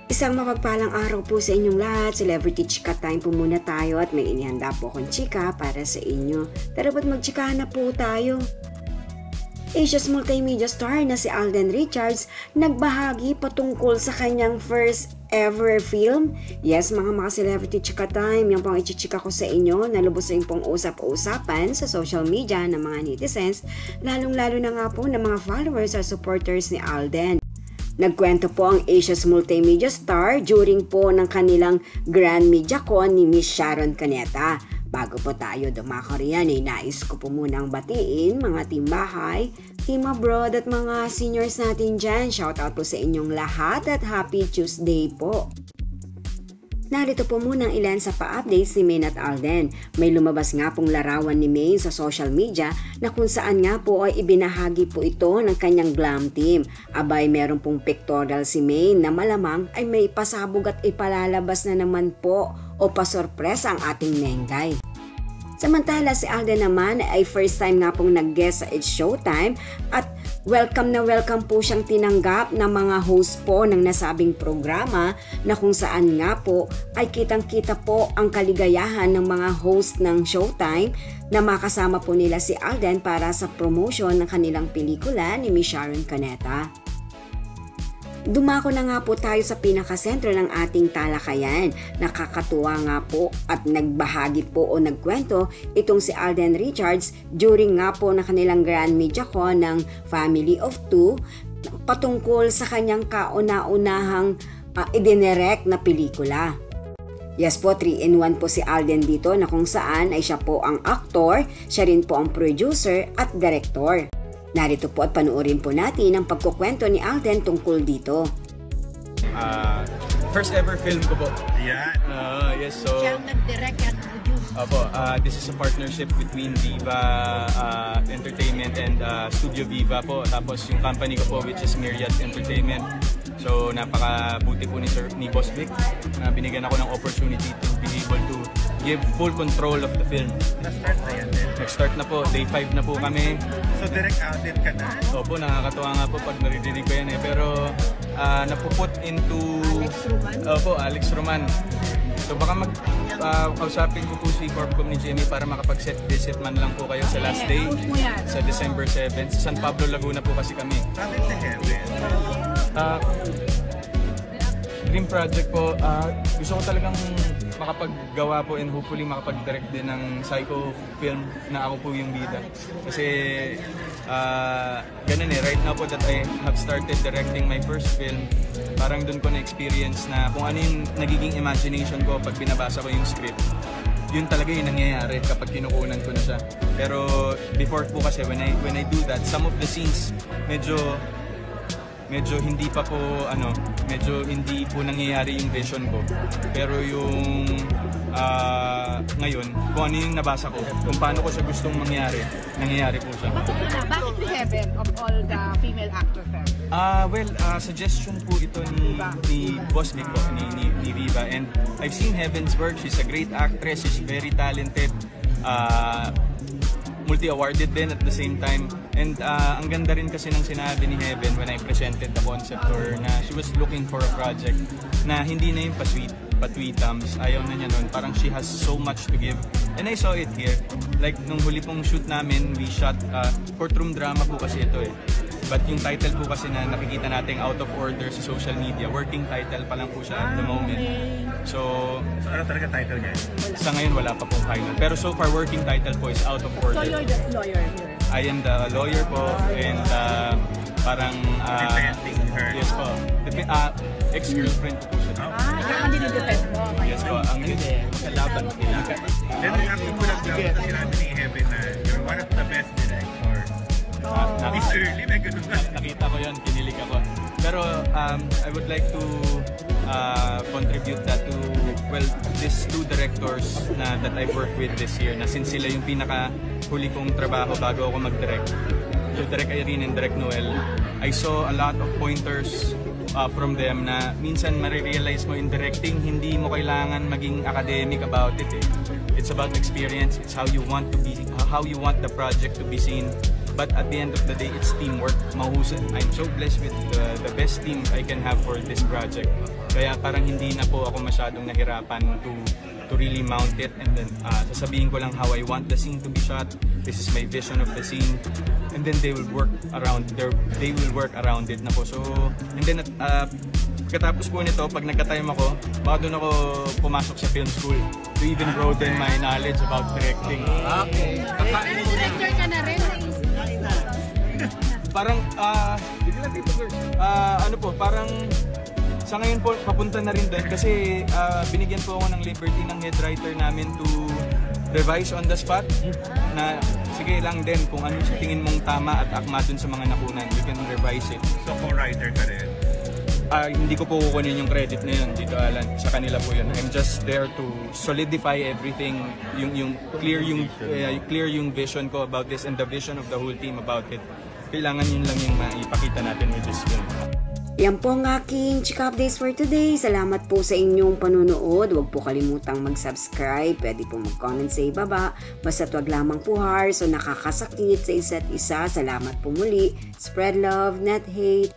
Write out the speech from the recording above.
Isang mapagpalang araw po sa inyong lahat. Celebrity Chika Time po muna tayo at may inihanda po akong chika para sa inyo. Pero ba't magchikahan na po tayo? Asia's multimedia star na si Alden Richards nagbahagi patungkol sa kanyang first ever film. Yes, mga Celebrity Chika Time, yung pang ichichika ko sa inyo, nalubos sa pong usap-usapan sa social media ng mga netizens, lalong-lalo na nga po ng mga followers at supporters ni Alden. Nagkwento po ang Asia's multimedia star during po ng kanilang Grand Media Con ni Miss Sharon Cuneta. Bago po tayo dumako riyan, nais ko po munang batiin mga team bahay, team abroad at mga seniors natin dyan. Shoutout po sa inyong lahat at happy Tuesday po. Narito po muna ilan sa pa-updates ni Maine at Alden. May lumabas nga pong larawan ni Maine sa social media na kung saan nga po ay ibinahagi po ito ng kanyang glam team. Abay, meron pong pictorial si Maine na malamang ay may pasabog at ipalalabas na naman po o pasorpresa ang ating Nengay. Samantala si Alden naman ay first time nga pong nag-guest sa It's Showtime at welcome na welcome po siyang tinanggap ng mga host po ng nasabing programa na kung saan nga po ay kitang-kita po ang kaligayahan ng mga host ng Showtime na makasama po nila si Alden para sa promotion ng kanilang pelikula ni Miss Sharon Cuneta. Dumako na nga po tayo sa pinakasentro ng ating talakayan. Nakakatuwa nga po at nagbahagi po o nagkwento itong si Alden Richards during nga po na kanilang Grand Media Con ng Family of Two patungkol sa kanyang kauna-unahang idinirect na pelikula. Yes po, 3-in-1 po si Alden dito na kung saan ay siya po ang aktor, siya rin po ang producer at director. Narito po at panuorin po natin ang pagkukwento ni Alden tungkol dito. First ever film ko po. Yeah. Yes, so... Siya nag-direct at produce. Opo, this is a partnership between Viva Entertainment and Studio Viva po. Tapos yung company ko po which is Myriad Entertainment. So napakabuti po ni Boss Vic na binigyan ako ng opportunity to be able to give full control of the film. Na-start na yan din. Nag-start na po, day 5 na po kami. So direct outed ka na? Opo, nakakatuwa nga po pag naririnig ko yan eh. Pero napuput into... Alex Roman? Opo, Alex Roman. So baka kausapin ko po si Corpcom ni Jimmy para makapag-set visit man lang po kayo sa last day sa December 7. Sa San Pablo, Laguna po kasi kami. Bakit sa Heaven? Dream project po, gusto ko talagang makapaggawa po and hopefully makapag-direct din ng psycho film na ako po yung bida. Kasi ganun eh, right now po that I have started directing my first film, parang dun ko na-experience na kung ano yung nagiging imagination ko pag binabasa ko yung script. Yun talaga yung nangyayari kapag kinukunan ko na siya. Pero before po kasi when I do that, some of the scenes medyo hindi pa po medyo hindi po nangyayari yung vision ko. Pero yung ngayon, kung ano yung nabasa ko, kung paano ko siya gustong nangyayari po siya. Bakit The Heaven of all the female actors there? Suggestion po ito ni Boss Vic po, ni Viva. And I've seen Heaven's work. She's a great actress. She's very talented. Multi-awarded din at the same time. And ang ganda rin kasi ng sinabi ni Heaven when I presented the concept to her na she was looking for a project na hindi na yung pa-tweetums. Ayaw na niya nun. Parang she has so much to give. And I saw it here. Like nung huli pong shoot namin, we shot courtroom drama po kasi ito eh. But yung title po kasi na nakikita natin out of order sa social media, working title pa lang po siya at the moment. So ano talaga title niya? Sa ngayon wala pa pong final. Pero so far working title po is out of order. So you're the lawyer here? I am the lawyer po and parang defending her. Yes po. Ex-girlfriend po siya. Ikaw ang dinidefend mo. Yes po. Ang kalaban nila. Then after ko lang sa sinabi ni Heaven na you're one of the best directors. This early, may ganun na. Nakita ko yun, kinilig ako. Pero I would like to contribute that to, well, these two directors that I've worked with this year, na since sila yung pinaka-huli kong trabaho bago ako mag-direct. So Direct Irene and Direct Noel, I saw a lot of pointers from them na minsan marirealize mo in directing, hindi mo kailangan maging academic about it eh. It's about experience, it's how you want the project to be seen. But at the end of the day, it's teamwork. Mahusay. I'm so blessed with the best team I can have for this project. Kaya parang hindi na po ako masyadong nahirapan to really mount it, and then sasabihin ko lang how I want the scene to be shot. This is my vision of the scene, and then they will work around it na po. So, and then pagkatapos po nito, pag nagka-time ako, baka doon ako pumasok sa film school to even broaden my knowledge about directing. Okay. Director ka na rin. Parang, parang sa ngayon po, papunta na rin doon kasi binigyan po ako ng liberty ng head writer namin to revise on the spot na sige lang din kung ano sa tingin mong tama at akma dun sa mga nakunan, you can revise it. So, co-writer ka rin? Hindi ko po kukunin yung credit na yun dito, Alan. Sa kanila po yun. I'm just there to solidify everything, yung clear yung vision ko about this and the vision of the whole team about it. Kailangan yun lang yung maipakita natin with this film. Yan po ang aking Chika Updates for today. Salamat po sa inyong panunood. Huwag po kalimutang mag-subscribe. Pwede po mag-comment sa ibaba. Basta't wag lamang po harsh o nakakasakit sa isa't isa. Salamat po muli. Spread love, not hate.